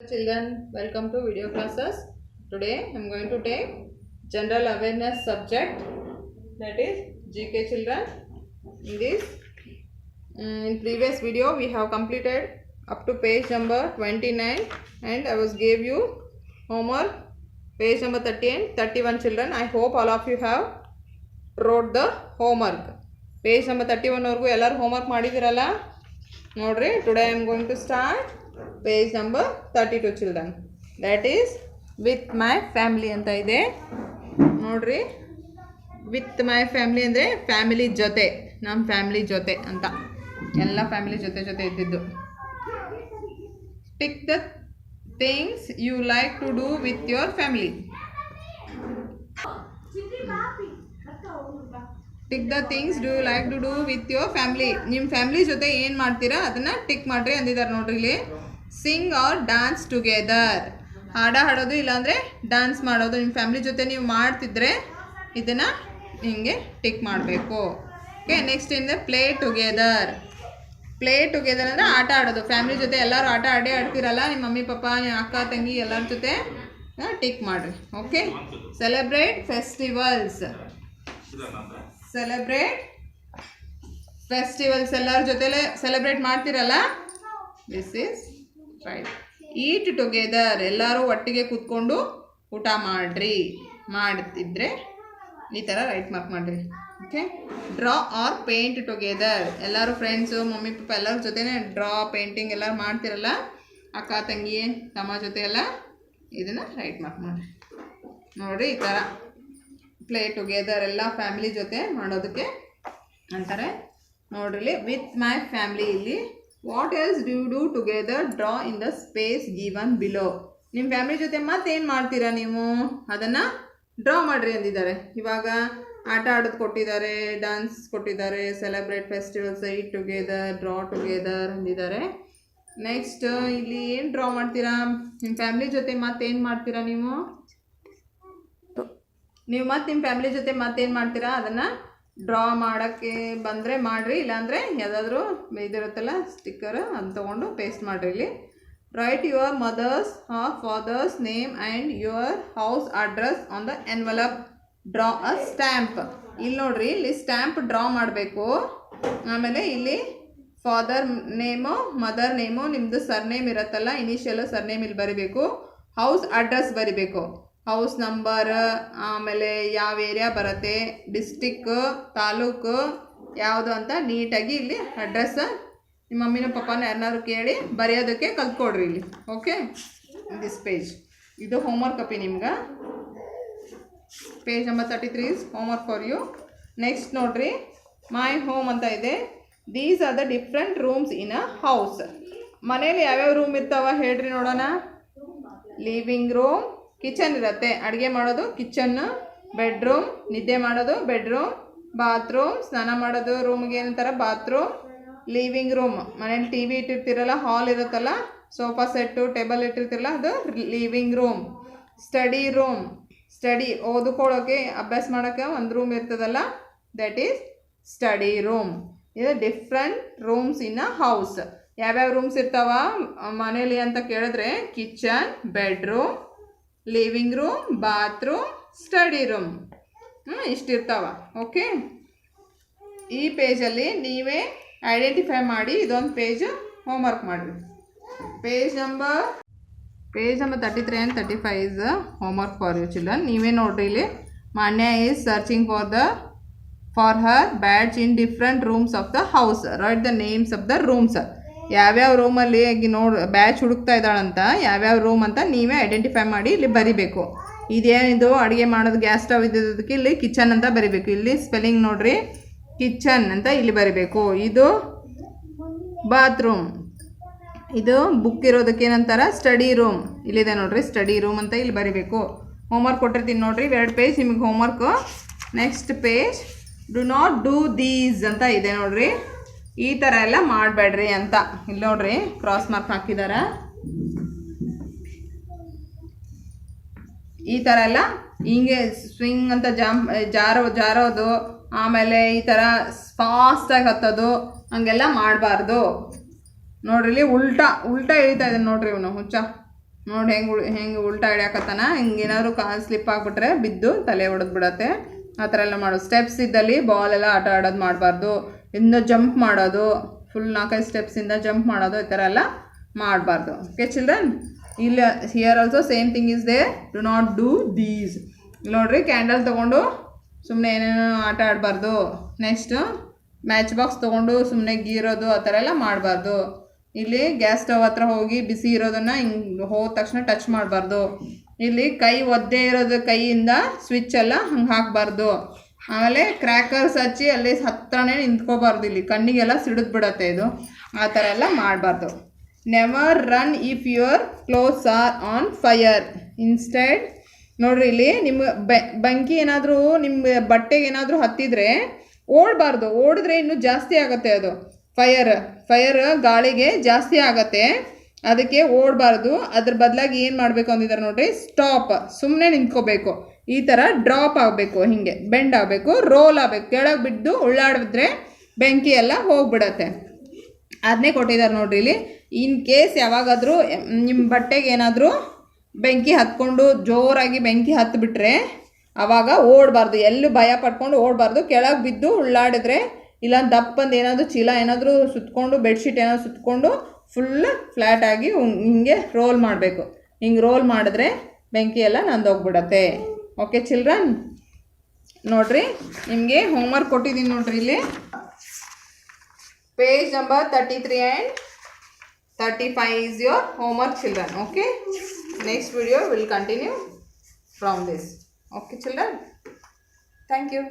Children, welcome to video classes. Today I am going to take general awareness subject, that is GK children. In previous video we have completed up to page number 29 and I was gave you homework page number 30 and 31 children. I hope all of you have wrote the homework. Page number 31 ವರೆಗೂ ಎಲ್ಲರೂ homework ಮಾಡಿದಿರಲ್ಲ ನೋಡ್ರಿ. Today I am going to start page number 32 children, that is with my family ಅಂತ ಇದೆ ನೋಡ್ರಿ. with my family ಅಂದರೆ family ಜೊತೆ, ನಮ್ಮ family ಜೊತೆ ಅಂತ, ಎಲ್ಲ ಫ್ಯಾಮಿಲಿ ಜೊತೆ ಜೊತೆ ಇದ್ದಿದ್ದು. pick the things you like to do with your family. Tick the things do you like to do with your family. ನಿಮ್ಮ ಫ್ಯಾಮಿಲಿ ಜೊತೆ ಏನು ಮಾಡ್ತೀರಾ ಅದನ್ನು ಟಿಕ್ ಮಾಡಿರಿ ಅಂದಿದ್ದಾರೆ ನೋಡ್ರಿ ಇಲ್ಲಿ. ಸಿಂಗ್ ಆರ್ ಡ್ಯಾನ್ಸ್ ಟುಗೆದರ್, ಹಾಡೋದು ಇಲ್ಲಾಂದರೆ ಡ್ಯಾನ್ಸ್ ಮಾಡೋದು ನಿಮ್ಮ ಫ್ಯಾಮಿಲಿ ಜೊತೆ ನೀವು ಮಾಡ್ತಿದ್ರೆ ಇದನ್ನು ಹಿಂಗೆ ಟಿಕ್ ಮಾಡಬೇಕು. ಓಕೆ, ನೆಕ್ಸ್ಟ್ ಇಂದ ಪ್ಲೇ ಟುಗೆದರ್. ಪ್ಲೇ ಟುಗೆದರ್ ಅಂದರೆ ಆಟ ಆಡೋದು. ಫ್ಯಾಮಿಲಿ ಜೊತೆ ಎಲ್ಲರೂ ಆಟ ಆಡ್ತಿರಲ್ಲ, ನಿಮ್ಮ ಮಮ್ಮಿ ಪಪ್ಪ ನಿಮ್ಮ ಅಕ್ಕ ತಂಗಿ ಎಲ್ಲರ ಜೊತೆ ಟಿಕ್ ಮಾಡಿರಿ. Okay, celebrate festivals. Celebrate festivals ಎಲ್ಲರ ಜೊತೆಲೆ ಸೆಲೆಬ್ರೇಟ್ ಮಾಡ್ತಿರಲ್ಲ, this is right. Eat together, ಎಲ್ಲರೂ ಒಟ್ಟಿಗೆ ಕೂತ್ಕೊಂಡು ಊಟ ಮಾಡ್ತಿದ್ರೆ ಈ ಥರ ರೈಟ್ ಮಾರ್ಕ್ ಮಾಡಿರಿ. Okay, draw or paint together, ಎಲ್ಲರೂ ಫ್ರೆಂಡ್ಸು ಮಮ್ಮಿ ಪಪ್ಪ ಎಲ್ಲರ ಜೊತೆನೇ ಡ್ರಾ ಪೇಂಟಿಂಗ್ ಎಲ್ಲರೂ ಮಾಡ್ತಿರಲ್ಲ, ಅಕ್ಕ ತಂಗಿ ತಮ್ಮ ಜೊತೆ ಎಲ್ಲ ಇದನ್ನು ರೈಟ್ ಮಾರ್ಕ್ ಮಾಡಿರಿ ನೋಡಿರಿ. ಈ ಥರ ಪ್ಲೇ ಟುಗೆದರ್ ಎಲ್ಲ ಫ್ಯಾಮಿಲಿ ಜೊತೆ ಮಾಡೋದಕ್ಕೆ ಅಂತಾರೆ ನೋಡ್ರಿ. ವಿತ್ ಮೈ ಫ್ಯಾಮಿಲಿ ಇಲ್ಲಿ what else do do together, draw in the space given below. ನಿಮ್ಮ ಫ್ಯಾಮಿಲಿ ಜೊತೆ ಮತ್ತೇನು ಮಾಡ್ತೀರಾ ನೀವು ಅದನ್ನು ಡ್ರಾ ಮಾಡಿರಿ ಅಂದಿದ್ದಾರೆ. ಇವಾಗ ಆಟ ಆಡೋದು ಕೊಟ್ಟಿದ್ದಾರೆ, ಡ್ಯಾನ್ಸ್ ಕೊಟ್ಟಿದ್ದಾರೆ, ಸೆಲೆಬ್ರೇಟ್ ಫೆಸ್ಟಿವಲ್ಸ್, ಈಟ್ ಟುಗೆದರ್, ಡ್ರಾ ಟುಗೆದರ್ ಅಂದಿದ್ದಾರೆ. ನೆಕ್ಸ್ಟ್ ಇಲ್ಲಿ ಏನು ಡ್ರಾ ಮಾಡ್ತೀರಾ ನಿಮ್ಮ ಫ್ಯಾಮಿಲಿ ಜೊತೆ, ಮತ್ತೇನು ಮಾಡ್ತೀರಾ ನೀವು ಮತ್ತು ನಿಮ್ಮ ಫ್ಯಾಮಿಲಿ ಜೊತೆ ಮತ್ತೇನು ಮಾಡ್ತೀರಾ ಅದನ್ನು ಡ್ರಾ ಮಾಡೋಕ್ಕೆ ಬಂದರೆ ಮಾಡಿರಿ, ಇಲ್ಲಾಂದರೆ ಯಾವುದಾದ್ರೂ ಇದಿರುತ್ತಲ್ಲ ಸ್ಟಿಕ್ಕರ್ ಅದು ತೊಗೊಂಡು ಪೇಸ್ಟ್ ಮಾಡಿರಿ. ಇಲ್ಲಿ write your mother's or father's name and your house address on the envelope, draw a stamp. ಇಲ್ಲಿ ನೋಡಿರಿ, ಇಲ್ಲಿ ಸ್ಟ್ಯಾಂಪ್ ಡ್ರಾ ಮಾಡಬೇಕು. ಆಮೇಲೆ ಇಲ್ಲಿ ಫಾದರ್ ನೇಮು ಮದರ್ ನೇಮು ನಿಮ್ಮದು ಸರ್ನೇಮ್ ಇರುತ್ತಲ್ಲ, ಇನಿಷಿಯಲ್ ಸರ್ನೇಮ್ ಇಲ್ಲಿ ಬರಿಬೇಕು. ಹೌಸ್ ಅಡ್ರೆಸ್ ಬರಿಬೇಕು, ಹೌಸ್ ನಂಬರ್, ಆಮೇಲೆ ಯಾವ ಏರಿಯಾ ಬರುತ್ತೆ, ಡಿಸ್ಟಿಕ್, ತಾಲೂಕು ಯಾವುದು ಅಂತ ನೀಟಾಗಿ ಇಲ್ಲಿ ಅಡ್ರೆಸ್ ನಿಮ್ಮ ಮಮ್ಮಿನ ಪಪ್ಪನ ಯಾರನ್ನಾರು ಕೇಳಿ ಬರೆಯೋದಕ್ಕೆ ಕಲ್ತ್ಕೊಡ್ರಿ ಇಲ್ಲಿ. ಓಕೆ, ದಿಸ್ ಪೇಜ್ ಇದು ಹೋಮ್ವರ್ಕ್ ಅಪ್ಪಿ ನಿಮ್ಗೆ. Page number 33 is homework for you. Next ನೋಡ್ರಿ, ಮೈ ಹೋಮ್ ಅಂತ ಇದೆ. These are the different rooms in a house. ಮನೇಲಿ ಯಾವ್ಯಾವ ರೂಮ್ ಇರ್ತಾವ ಹೇಳ್ರಿ ನೋಡೋಣ. ಲಿವಿಂಗ್ ರೂಮ್, ಕಿಚನ್ ಇರುತ್ತೆ, ಅಡುಗೆ ಮಾಡೋದು ಕಿಚನ್, ಬೆಡ್ರೂಮ್, ನಿದ್ದೆ ಮಾಡೋದು ಬೆಡ್ರೂಮ್, ಬಾತ್ರೂಮ್, ಸ್ನಾನ ಮಾಡೋದು ರೂಮ್ಗೆ ಏನಂತಾರೆ ಬಾತ್ರೂಮ್, ಲಿವಿಂಗ್ ರೂಮ್ ಮನೇಲಿ ಟಿ ವಿ ಇಟ್ಟಿರ್ತಿರಲ್ಲ, ಹಾಲ್ ಇರುತ್ತಲ್ಲ, ಸೋಫಾ ಸೆಟ್ಟು ಟೇಬಲ್ ಇಟ್ಟಿರ್ತಿರಲ್ಲ ಅದು living room. Study room, study ಓದ್ಕೊಳ್ಳೋಕ್ಕೆ ಅಭ್ಯಾಸ ಮಾಡೋಕ್ಕೆ ಒಂದು ರೂಮ್ ಇರ್ತದಲ್ಲ, ದಟ್ ಈಸ್ ಸ್ಟಡಿ ರೂಮ್. ಇದು different rooms in a house. ಯಾವ್ಯಾವ ರೂಮ್ಸ್ ಇರ್ತಾವ ಮನೇಲಿ ಅಂತ ಕೇಳಿದ್ರೆ kitchen, bedroom, living room, bathroom, study room ಇಷ್ಟಿರ್ತಾವ. ಓಕೆ, ಈ ಪೇಜಲ್ಲಿ ನೀವೇ ಐಡೆಂಟಿಫೈ ಮಾಡಿ ಇದೊಂದು ಪೇಜ್ ಹೋಮ್ವರ್ಕ್ ಮಾಡಿರಿ. Page number 33 and 35 is homework for you children. ನೀವೇ ನೋಡ್ರಿ ಇಲ್ಲಿ. Manya is searching for her badge in different rooms of the house. Write the names of the rooms. ಯಾವ್ಯಾವ ರೂಮಲ್ಲಿ ಬ್ಯಾಚ್ ಹುಡುಕ್ತಾ ಇದ್ದಾಳಂತ ಯಾವ್ಯಾವ ರೂಮ್ ಅಂತ ನೀವೇ ಐಡೆಂಟಿಫೈ ಮಾಡಿ ಇಲ್ಲಿ ಬರಿಬೇಕು. ಇದೇನಿದು ಅಡುಗೆ ಮಾಡೋದು ಗ್ಯಾಸ್ ಸ್ಟವ್ ಇದ್ದದಕ್ಕೆ ಇಲ್ಲಿ ಕಿಚನ್ ಅಂತ ಬರಿಬೇಕು. ಇಲ್ಲಿ ಸ್ಪೆಲ್ಲಿಂಗ್ ನೋಡ್ರಿ, ಕಿಚನ್ ಅಂತ ಇಲ್ಲಿ ಬರಿಬೇಕು. ಇದು ಬಾತ್ರೂಮ್, ಇದು ಬುಕ್ ಇರೋದಕ್ಕೆ ಏನಂತಾರೆ ಸ್ಟಡಿ ರೂಮ್. ಇಲ್ಲಿದೆ ನೋಡ್ರಿ ಸ್ಟಡಿ ರೂಮ್ ಅಂತ ಇಲ್ಲಿ ಬರಿಬೇಕು. ಹೋಮ್ವರ್ಕ್ ಕೊಟ್ಟಿರ್ತೀನಿ ನೋಡ್ರಿ, 2 ಪೇಜ್ ನಿಮಗೆ homework. Next page do not do these ಅಂತ ಇದೆ ನೋಡ್ರಿ. ಈ ಥರ ಎಲ್ಲ ಮಾಡಬೇಡ್ರಿ ಅಂತ ಇಲ್ಲಿ ನೋಡ್ರಿ ಕ್ರಾಸ್ ಮಾರ್ಕ್ ಹಾಕಿದ್ದಾರೆ. ಈ ಥರ ಎಲ್ಲ ಹಿಂಗೆ ಸ್ವಿಂಗ್ ಅಂತ ಜಾರೋದು, ಆಮೇಲೆ ಈ ಥರ ಫಾಸ್ಟಾಗಿ ಹತ್ತೋದು ಹಂಗೆಲ್ಲ ಮಾಡಬಾರ್ದು ನೋಡ್ರಿ. ಇಲ್ಲಿ ಉಲ್ಟಾ ಇಳಿತಾ ಇದೆ ನೋಡ್ರಿ ಇವನು ಹುಚ್ಚ. ನೋಡಿ ಹೆಂಗೆ ಉಲ್ಟಾ ಹಿಡಿಯಾಕತ್ತಾನ. ಹಿಂಗೇನಾದ್ರು ಕಾಲು ಸ್ಲಿಪ್ ಆಗಿಬಿಟ್ರೆ ಬಿದ್ದು ತಲೆ ಹೊಡೆದು ಬಿಡತ್ತೆ. ಆ ಥರ ಎಲ್ಲ ಮಾಡೋದು. ಸ್ಟೆಪ್ಸ್ ಇದ್ದಲ್ಲಿ ಬಾಲ್ ಎಲ್ಲ ಆಟ ಆಡೋದು ಮಾಡಬಾರ್ದು. ಇಂದ ಜಂಪ್ ಮಾಡೋದು, ಫುಲ್ 4-5 ಸ್ಟೆಪ್ಸಿಂದ ಜಂಪ್ ಮಾಡೋದು, ಈ ಥರ ಎಲ್ಲ ಮಾಡಬಾರ್ದು. ಓಕೆ ಚಿಲ್ಡ್ರನ್, ಇಲ್ಲಿ here also same thing is they, do not do these. ನೋಡಿರಿ, ಕ್ಯಾಂಡಲ್ ತೊಗೊಂಡು ಸುಮ್ಮನೆ ಏನೇನೋ ಆಟ ಆಡಬಾರ್ದು. ನೆಕ್ಸ್ಟು ಮ್ಯಾಚ್ ಬಾಕ್ಸ್ ತೊಗೊಂಡು ಸುಮ್ಮನೆ ಗೀರೋದು ಆ ಥರ ಎಲ್ಲ ಮಾಡಬಾರ್ದು. ಇಲ್ಲಿ ಗ್ಯಾಸ್ ಸ್ಟವ್ ಹತ್ರ ಹೋಗಿ ಬಿಸಿ ಇರೋದನ್ನು ಹಿಂಗೆ ಹೋದ ತಕ್ಷಣ ಟಚ್ ಮಾಡಬಾರ್ದು. ಇಲ್ಲಿ ಕೈ ಒದ್ದೇ ಇರೋದು ಕೈಯಿಂದ ಸ್ವಿಚ್ ಎಲ್ಲ ಹಂಗೆ ಹಾಕಬಾರ್ದು. ಆಮೇಲೆ ಕ್ರ್ಯಾಕರ್ಸ್ ಹಚ್ಚಿ ಅಲ್ಲಿ ಹತ್ರನೇ ನಿಂತ್ಕೋಬಾರ್ದು, ಇಲ್ಲಿ ಕಣ್ಣಿಗೆಲ್ಲ ಸಿಡಿದು ಬಿಡತ್ತೆ ಇದು. ಆ ಥರ ಎಲ್ಲ ಮಾಡಬಾರ್ದು. Never run if your clothes are on fire. Instead ನೋಡ್ರಿ, ಇಲ್ಲಿ ನಿಮ್ಮ ಬೆಂಕಿ ಏನಾದರೂ ನಿಮ್ಮ ಬಟ್ಟೆಗೆ ಏನಾದರೂ ಹತ್ತಿದ್ರೆ ಓಡಬಾರ್ದು. ಓಡಿದ್ರೆ ಇನ್ನೂ ಜಾಸ್ತಿ ಆಗುತ್ತೆ ಅದು. ಫೈರ್ ಗಾಳಿಗೆ ಜಾಸ್ತಿ ಆಗತ್ತೆ, ಅದಕ್ಕೆ ಓಡಬಾರ್ದು. ಅದ್ರ ಬದಲಾಗಿ ಏನು ಮಾಡಬೇಕು ಅಂದಿದ್ದಾರೆ ನೋಡ್ರಿ, ಸ್ಟಾಪ್, ಸುಮ್ಮನೆ ನಿಂತ್ಕೋಬೇಕು. ಈ ಥರ ಡ್ರಾಪ್ ಆಗಬೇಕು, ಹೀಗೆ ಬೆಂಡ್ ಆಗಬೇಕು, ರೋಲ್ ಆಗಬೇಕು. ಕೆಳಗೆ ಬಿದ್ದು ಉಳ್ಳಾಡಿದ್ರೆ ಬೆಂಕಿ ಎಲ್ಲ ಹೋಗ್ಬಿಡತ್ತೆ. ಅದನ್ನೇ ಕೊಟ್ಟಿದ್ದಾರೆ ನೋಡ್ರಿ ಇಲ್ಲಿ. ಇನ್ ಕೇಸ್ ಯಾವಾಗಾದರೂ ನಿಮ್ಮ ಬಟ್ಟೆಗೆ ಏನಾದರೂ ಬೆಂಕಿ ಹತ್ಕೊಂಡು ಜೋರಾಗಿ ಬೆಂಕಿ ಹತ್ತಿಬಿಟ್ರೆ ಆವಾಗ ಓಡಬಾರ್ದು, ಎಲ್ಲೂ ಭಯ ಪಟ್ಕೊಂಡು ಓಡಬಾರ್ದು. ಕೆಳಗೆ ಬಿದ್ದು ಉಳ್ಳಾಡಿದ್ರೆ ಇಲ್ಲ ದಪ್ಪಂದು ಏನಾದರೂ ಚೀಲ ಏನಾದರೂ ಸುತ್ತಕೊಂಡು, ಬೆಡ್ಶೀಟ್ ಏನಾದರೂ ಸುತ್ತಕೊಂಡು ಫುಲ್ ಫ್ಲ್ಯಾಟಾಗಿ ಹಿಂಗೆ ರೋಲ್ ಮಾಡಬೇಕು. ಹಿಂಗೆ ರೋಲ್ ಮಾಡಿದ್ರೆ ಬೆಂಕಿ ಎಲ್ಲ ನಂದೋಗ್ಬಿಡತ್ತೆ. ಓಕೆ ಚಿಲ್ಡ್ರನ್, ನೋಡಿರಿ ನಿಮಗೆ ಹೋಮ್ವರ್ಕ್ ಕೊಟ್ಟಿದ್ದೀನಿ ನೋಡ್ರಿ ಇಲ್ಲಿ. Page number 33 and 35 is your homework children. Okay, next video will continue from this. Okay children, thank you.